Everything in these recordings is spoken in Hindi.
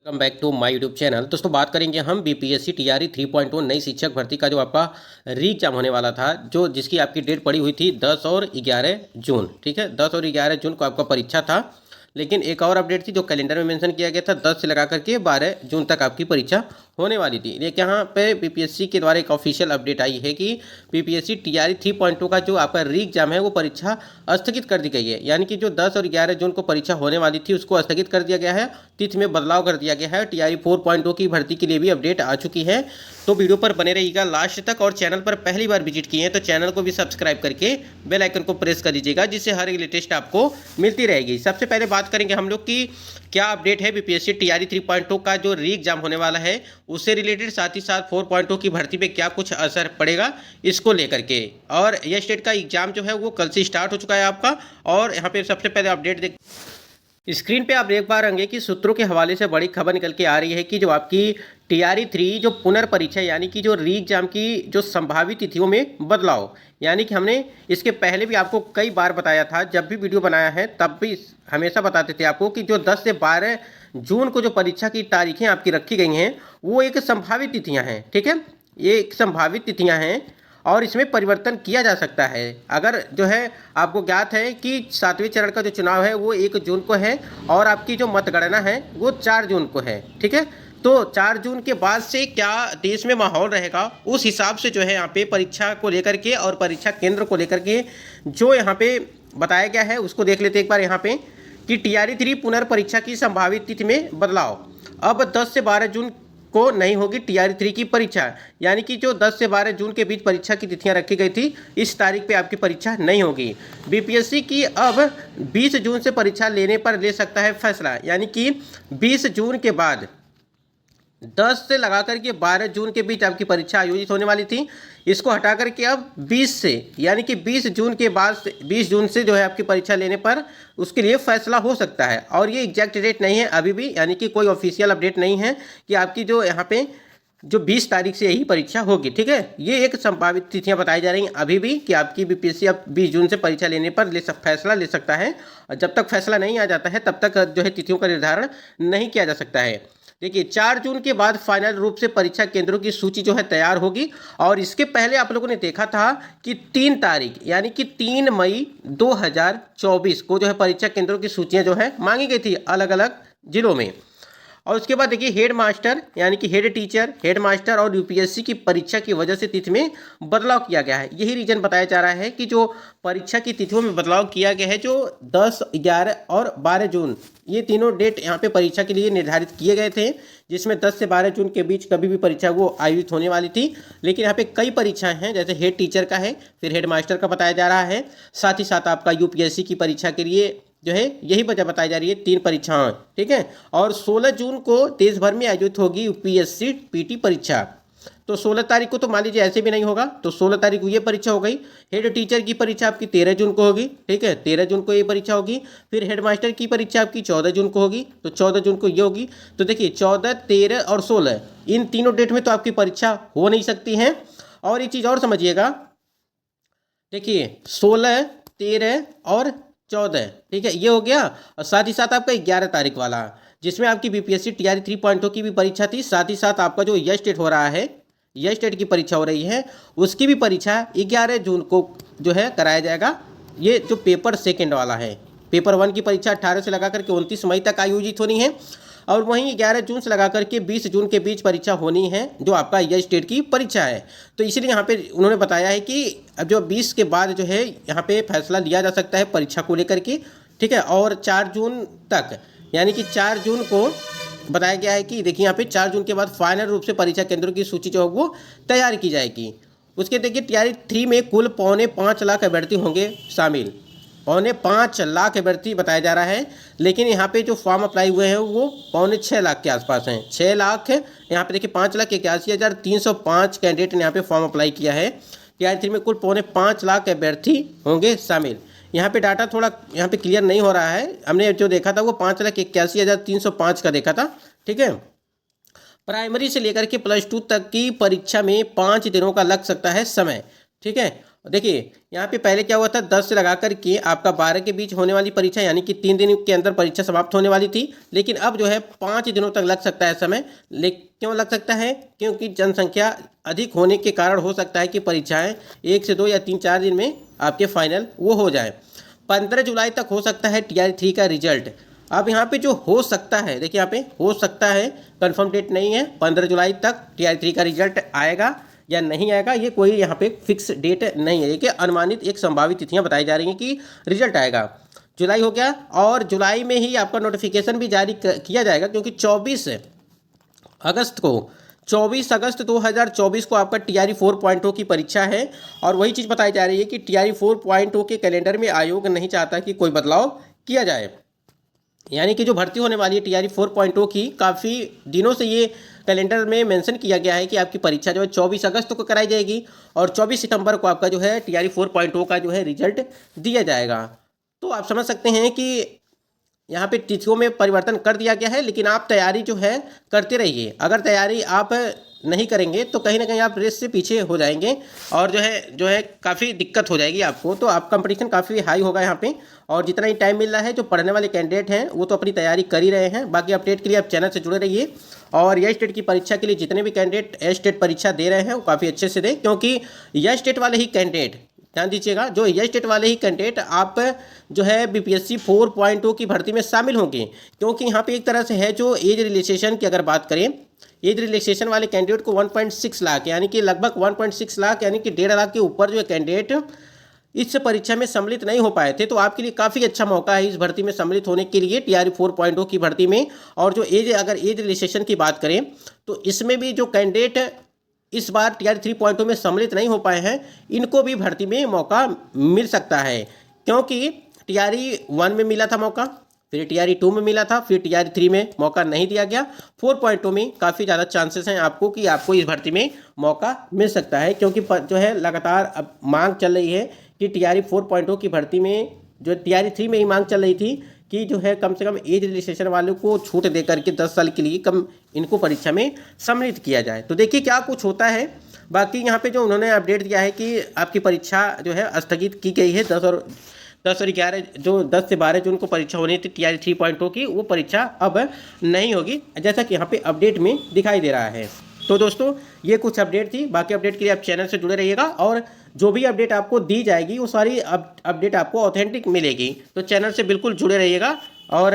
Welcome back to my YouTube channel. दोस्तों बात करेंगे हम बीपीएससी टीआरई 3.0 नई शिक्षक भर्ती का जो आपका री एग्जाम होने वाला था, जो जिसकी आपकी डेट पड़ी हुई थी 10 और 11 जून। ठीक है, 10 और 11 जून को आपका परीक्षा था। लेकिन एक और अपडेट थी जो कैलेंडर में मेंशन किया गया था, 10 से लगा करके 12 जून तक आपकी परीक्षा होने वाली थी। लेकिन यहाँ पे बीपीएससी के द्वारा एक ऑफिशियल अपडेट आई है कि बीपीएससी टीआरई 3.0 का जो आपका री एग्जाम है वो परीक्षा स्थगित कर दी गई है। यानी कि जो 10 और 11 जून को परीक्षा होने वाली थी उसको स्थगित कर दिया गया है, तिथि में बदलाव कर दिया गया है। टीआरई 4.0 की भर्ती के लिए भी अपडेट आ चुकी है। तो वीडियो पर बने रहिएगा लास्ट तक, और चैनल पर पहली बार विजिट किए हैं तो चैनल को भी सब्सक्राइब करके बेल आइकन को प्रेस कर दीजिएगा, जिससे हर एक लेटेस्ट आपको मिलती रहेगी। सबसे पहले बात करेंगे हम लोग की क्या अपडेट है बीपीएससी टीआरई 3.0 का जो री एग्जाम होने वाला है उससे रिलेटेड, साथ ही साथ 4.0 की भर्ती पे क्या कुछ असर पड़ेगा इसको लेकर के। और यह स्टेट का एग्जाम जो है वो कल से स्टार्ट हो चुका है आपका। और यहाँ पे सबसे पहले अपडेट देख, स्क्रीन पे आप देख पा रहे होंगे कि सूत्रों के हवाले से बड़ी खबर निकल के आ रही है कि जो आपकी टीआरई 3 जो पुनर्परीक्षा यानी कि जो री एग्जाम की जो संभावित तिथियों में बदलाव, यानी कि हमने इसके पहले भी आपको कई बार बताया था, जब भी वीडियो बनाया है तब भी हमेशा बताते थे आपको कि जो 10 से 12 जून को जो परीक्षा की तारीखें आपकी रखी गई हैं वो एक संभावित तिथियाँ हैं। ठीक है, ये एक संभावित तिथियाँ हैं और इसमें परिवर्तन किया जा सकता है। अगर जो है आपको ज्ञात है कि 7वें चरण का जो चुनाव है वो 1 जून को है और आपकी जो मतगणना है वो 4 जून को है। ठीक है, तो 4 जून के बाद से क्या देश में माहौल रहेगा उस हिसाब से जो है यहाँ पे परीक्षा को लेकर के और परीक्षा केंद्र को लेकर के जो यहाँ पे बताया गया है उसको देख लेते एक बार। यहाँ पे कि टीआरई 3 पुनर्परीक्षा की संभावित तिथि में बदलाव, अब 10 से 12 जून को नहीं होगी टीआरई 3 की परीक्षा। यानी कि जो 10 से 12 जून के बीच परीक्षा की तिथियां रखी गई थी इस तारीख पे आपकी परीक्षा नहीं होगी। बीपीएससी की अब 20 जून से परीक्षा लेने पर ले सकता है फैसला, यानी कि 20 जून के बाद 10 से लगा करके 12 जून के बीच आपकी परीक्षा आयोजित होने वाली थी, इसको हटा करके अब 20 से, यानी कि 20 जून के बाद 20 जून से जो है आपकी परीक्षा लेने पर उसके लिए फैसला हो सकता है। और ये एग्जैक्ट डेट नहीं है अभी भी, यानी कि कोई ऑफिशियल अपडेट नहीं है कि आपकी जो यहाँ पे जो 20 तारीख से यही परीक्षा होगी। ठीक है, ये एक संभावित तिथियां बताई जा रही हैं अभी भी कि आपकी बीपीएससी अब 20 जून से परीक्षा लेने पर फैसला ले सकता है। और जब तक फैसला नहीं आ जाता है तब तक जो है तिथियों का निर्धारण नहीं किया जा सकता है। देखिए 4 जून के बाद फाइनल रूप से परीक्षा केंद्रों की सूची जो है तैयार होगी। और इसके पहले आप लोगों ने देखा था कि 3 तारीख यानी कि 3 मई 2024 को जो है परीक्षा केंद्रों की सूचियां जो है मांगी गई थी अलग अलग जिलों में। और उसके बाद देखिए हेड मास्टर यानी कि हेड टीचर, हेड मास्टर और यूपीएससी की परीक्षा की वजह से तिथि में बदलाव किया गया है। यही रीजन बताया जा रहा है कि जो परीक्षा की तिथियों में बदलाव किया गया है, जो 10, 11 और 12 जून ये तीनों डेट यहाँ पे परीक्षा के लिए निर्धारित किए गए थे, जिसमें 10 से 12 जून के बीच कभी भी परीक्षा वो आयोजित होने वाली थी। लेकिन यहाँ पे कई परीक्षाएं हैं, जैसे हेड टीचर का है, फिर हेड मास्टर का बताया जा रहा है, साथ ही साथ आपका यूपीएससी की परीक्षा के लिए जो है यही वजह बताई जा रही है 3 परीक्षाएं। ठीक है, और 16 जून को देश भर में आयोजित होगी यूपीएससी पीटी परीक्षा। तो 16 तारीख को तो मान लीजिए ऐसे भी नहीं होगा, तो 16 तारीख को ये परीक्षा हो गई। हेड टीचर की परीक्षा आपकी 13 जून को होगी। ठीक है, 13 जून को ये परीक्षा होगी। फिर हेड मास्टर की परीक्षा आपकी 14 जून को होगी, तो 14 जून को ये होगी। तो देखिए 14, 13 और 16 इन तीनों डेट में तो आपकी परीक्षा हो नहीं सकती है। और एक चीज़ और समझिएगा, देखिए 16, 13 और 14, ठीक है ये हो गया। और साथ ही साथ आपका 11 तारीख वाला जिसमें आपकी बीपीएससी टीआरई 3.0 की भी परीक्षा थी, साथ ही साथ आपका जो यह स्टेट हो रहा है, यह स्टेट की परीक्षा हो रही है, उसकी भी परीक्षा 11 जून को जो है कराया जाएगा। ये जो पेपर सेकेंड वाला है, पेपर 1 की परीक्षा 18 से लगा करके 29 मई तक आयोजित होनी है। और वहीं 11 जून से लगा करके 20 जून के बीच परीक्षा होनी है जो आपका यह स्टेट की परीक्षा है। तो इसलिए यहाँ पे उन्होंने बताया है कि अब जो 20 के बाद जो है यहाँ पे फैसला लिया जा सकता है परीक्षा को लेकर के। ठीक है, और 4 जून तक, यानी कि 4 जून को बताया गया है कि देखिए यहाँ पे 4 जून के बाद फाइनल रूप से परीक्षा केंद्रों की सूची जो है वो तैयार की जाएगी। उसके देखिए टीआरई 3 में कुल 4.25 लाख अभ्यर्थी होंगे शामिल, 4.25 लाख अभ्यर्थी बताया जा रहा है। लेकिन यहाँ पे जो फॉर्म अप्लाई हुए हैं वो 6.25 लाख के आसपास हैं। 6 लाख यहाँ पे देखिए 5,81,305 कैंडिडेट ने यहाँ पे फॉर्म अप्लाई किया है। टीआरई 3 में कुल 4.25 लाख अभ्यर्थी होंगे शामिल। यहाँ पे डाटा थोड़ा यहाँ पे क्लियर नहीं हो रहा है, हमने जो देखा था वो 5,81,305 का देखा था। ठीक है, प्राइमरी से लेकर के +2 तक की परीक्षा में 5 दिनों का लग सकता है समय। ठीक है, देखिए यहाँ पे पहले क्या हुआ था, 10 से लगा कर के आपका 12 के बीच होने वाली परीक्षा, यानी कि 3 दिन के अंदर परीक्षा समाप्त होने वाली थी, लेकिन अब जो है 5 दिनों तक लग सकता है समय। क्यों लग सकता है? क्योंकि जनसंख्या अधिक होने के कारण हो सकता है कि परीक्षाएं 1 से 2 या 3-4 दिन में आपके फाइनल वो हो जाए। 15 जुलाई तक हो सकता है TR 3 का रिजल्ट। अब यहाँ पे जो हो सकता है, देखिए यहाँ पे हो सकता है, कंफर्म डेट नहीं है। 15 जुलाई तक TR 3 का रिजल्ट आएगा या नहीं आएगा, ये कोई यहाँ पे फिक्स डेट नहीं है। देखिए अनुमानित एक संभावित तिथियाँ बताई जा रही हैं कि रिजल्ट आएगा। जुलाई हो गया, और जुलाई में ही आपका नोटिफिकेशन भी जारी किया जाएगा, क्योंकि 24 अगस्त 2024 को आपका TRE 4.0 की परीक्षा है। और वही चीज़ बताई जा रही है कि TRE 4.0 के कैलेंडर में आयोग नहीं चाहता कि कोई बदलाव किया जाए, यानी कि जो भर्ती होने वाली है TRE 4.0 की, काफ़ी दिनों से ये कैलेंडर में मेंशन किया गया है कि आपकी परीक्षा जो है 24 अगस्त को कराई जाएगी और 24 सितंबर को आपका जो है TRE 4.0 का जो है रिजल्ट दिया जाएगा। तो आप समझ सकते हैं कि यहाँ पे तिथियों में परिवर्तन कर दिया गया है, लेकिन आप तैयारी जो है करते रहिए। अगर तैयारी आप नहीं करेंगे तो कहीं ना कहीं आप रेस से पीछे हो जाएंगे, और जो है काफ़ी दिक्कत हो जाएगी आपको। तो आप कंपटीशन काफ़ी हाई होगा यहाँ पे, और जितना ही टाइम मिल रहा है, जो पढ़ने वाले कैंडिडेट हैं वो तो अपनी तैयारी कर ही रहे हैं। बाकी अपडेट के लिए आप चैनल से जुड़े रहिए, और यह स्टेट की परीक्षा के लिए जितने भी कैंडिडेट स्टेट परीक्षा दे रहे हैं वो काफ़ी अच्छे से दें, क्योंकि यह स्टेट वाले ही कैंडिडेट, ध्यान दीजिएगा, जो यह स्टेट वाले ही कैंडिडेट आप जो है BPSC 4.0 की भर्ती में शामिल होंगे। क्योंकि यहाँ पे एक तरह से है, जो एज रिलैक्सेशन की अगर बात करें, एज रिलैक्सेशन वाले कैंडिडेट को 1.6 लाख, यानी कि लगभग 1.6 लाख, यानी कि 1.5 लाख के ऊपर जो कैंडिडेट इस परीक्षा में सम्मिलित नहीं हो पाए थे। तो आपके लिए काफ़ी अच्छा मौका है इस भर्ती में सम्मिलित होने के लिए, TRE 4.0 की भर्ती में। और जो अगर एज रिलैक्सेशन की बात करें, तो इसमें भी जो कैंडिडेट इस बार TRE 3.0 में सम्मिलित नहीं हो पाए हैं, इनको भी भर्ती में मौका मिल सकता है। क्योंकि TRE 1 में मिला था मौका, फिर TRE 2 में मिला था, फिर TRE 3 में मौका नहीं दिया गया। 4.0 में काफ़ी ज़्यादा चांसेस हैं आपको कि आपको इस भर्ती में मौका मिल सकता है, क्योंकि जो है लगातार अब मांग चल रही है कि TRE 4.0 की भर्ती में, जो TRE 3 में ही मांग चल रही थी कि जो है कम से कम एज रिलैक्सेशन वालों को छूट दे करके 10 साल के लिए कम इनको परीक्षा में सम्मिलित किया जाए। तो देखिए क्या कुछ होता है। बाकी यहाँ पे जो उन्होंने अपडेट दिया है कि आपकी परीक्षा जो है स्थगित की गई है। 10 और 11 जो 10 से 12 जून को परीक्षा होनी थी TRE 3.0 की, वो परीक्षा अब नहीं होगी, जैसा कि यहाँ पे अपडेट में दिखाई दे रहा है। तो दोस्तों ये कुछ अपडेट थी। बाकी अपडेट के लिए आप चैनल से जुड़े रहिएगा, और जो भी अपडेट आपको दी जाएगी वो सारी अपडेट आपको ऑथेंटिक मिलेगी। तो चैनल से बिल्कुल जुड़े रहिएगा, और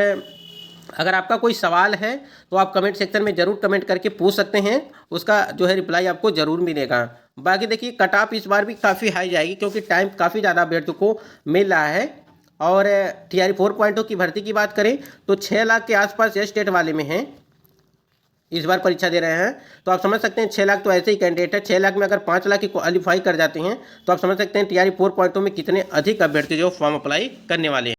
अगर आपका कोई सवाल है तो आप कमेंट सेक्शन में ज़रूर कमेंट करके पूछ सकते हैं, उसका जो है रिप्लाई आपको ज़रूर मिलेगा। बाकी देखिए कट ऑफ इस बार भी काफ़ी हाई जाएगी, क्योंकि टाइम काफ़ी ज़्यादा अभ्यर्थियों को मिल रहा है। और TRE 4.0 की भर्ती की बात करें तो 6 लाख के आसपास यह स्टेट वाले में हैं, इस बार परीक्षा दे रहे हैं। तो आप समझ सकते हैं 6 लाख तो ऐसे ही कैंडिडेट है। 6 लाख में अगर 5 लाख की क्वालिफाई कर जाते हैं तो आप समझ सकते हैं TRE 4.0 में कितने अधिक अभ्यर्थी जो फॉर्म अप्लाई करने वाले हैं।